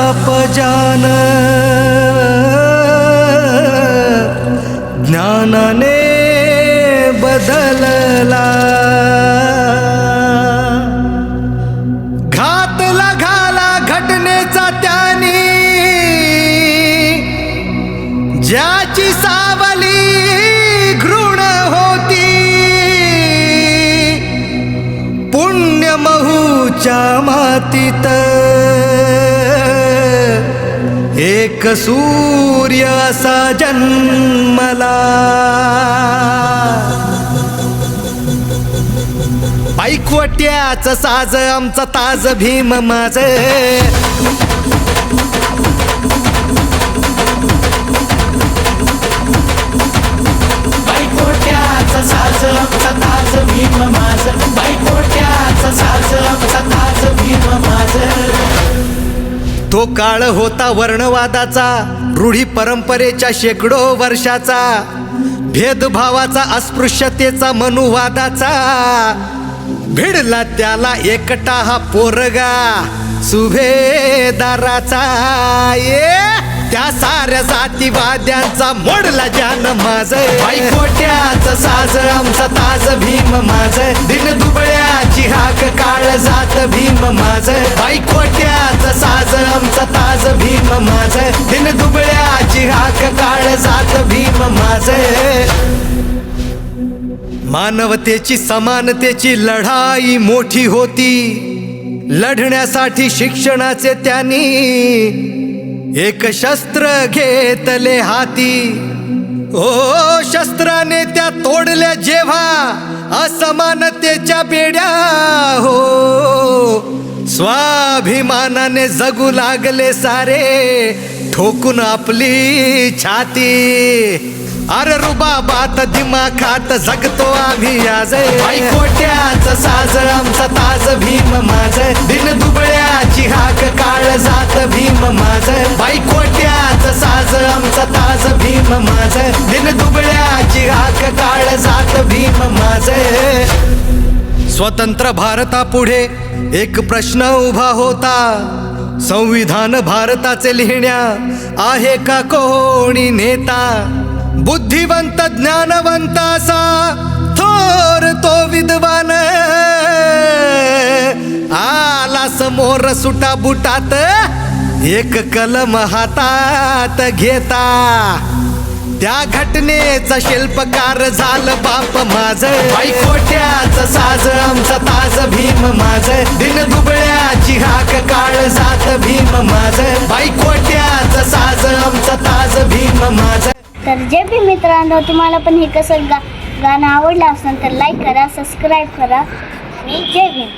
बापजान ज्ञानाने बदलला, घातला घाला घटनेचा त्यानी, ज्याची सावली घृण होती, पुण्य महूच्या मातीत एक सूर्य असा जन्मला. बाईकवट्याचं साज आमचा ताज भीम माझ, बाईकवट्याचं साज आमचा ताज भीम माझ, बाईकवट्याचं साज आमचा ताज भीम माझ. तो काळ होता वर्णवादाचा, रूढी परंपरेच्या शेकडो वर्षाचा, भेदभावाचा अस्पृश्यतेचा मनुवादाचा. भिडला त्याला एकटा हा पोरगा सुभेदाराचा. त्या साऱ्या जातीवाद्यांचा मोडला जान माझ. बाईकवट्याचं साज आमचा ताज भीम माझ, दिन दुबळ्याची हाक काळ जात भीम माझ. बाईकवट्याचं साज आमचा ताज भीम माझ, दिन दुबळ्याची हाक काळ जात भीम माझ. मानवतेची समानतेची लढाई मोठी होती, लढण्यासाठी शिक्षणाचे त्यांनी एक शस्त्र घेतले हाती. ओ शस्त्राने त्या तोडल्या जेव्हा असमानतेच्या बेड्या, हो स्वाभिमानाने जगू लागले सारे ठोकून आपली छाती. अरे रुबाबात दिमाखात जगतो आम्ही आज. बाईकवट्याचं साज आमचा ताज भीम माझ, दिन दुबळ्याची हाक काळ जात भीम माझ. बाईकवट्याचं साज आमचा ताज भीम माझ, दिन दुबळ्याची हाक काळ जात भीम माझ. स्वतंत्र भारतापुढे एक प्रश्न उभा होता, संविधान भारताचे लिहिण्या आहे का कोणी नेता. बुद्धिवंत ज्ञानवंत असा थोर तो विद्वान, आला समोर सुटा बुटात एक कलम हातात घेता. त्या घटनेचा शिल्पकार झालं बाप माझ. बाईकवट्याचं साज आमचा ताज भीम माझ, दिन दुबळ्याची हाक काळ जात भीम माझ. बाईकवट्याचं साज आमचा ताज भीम माझ. तर जे बी मित्रांनो, तुम्हाला पण हे कसं गाणं आवडलं असेल तर लाईक करा, सबस्क्राईब करा आणि जय भीम.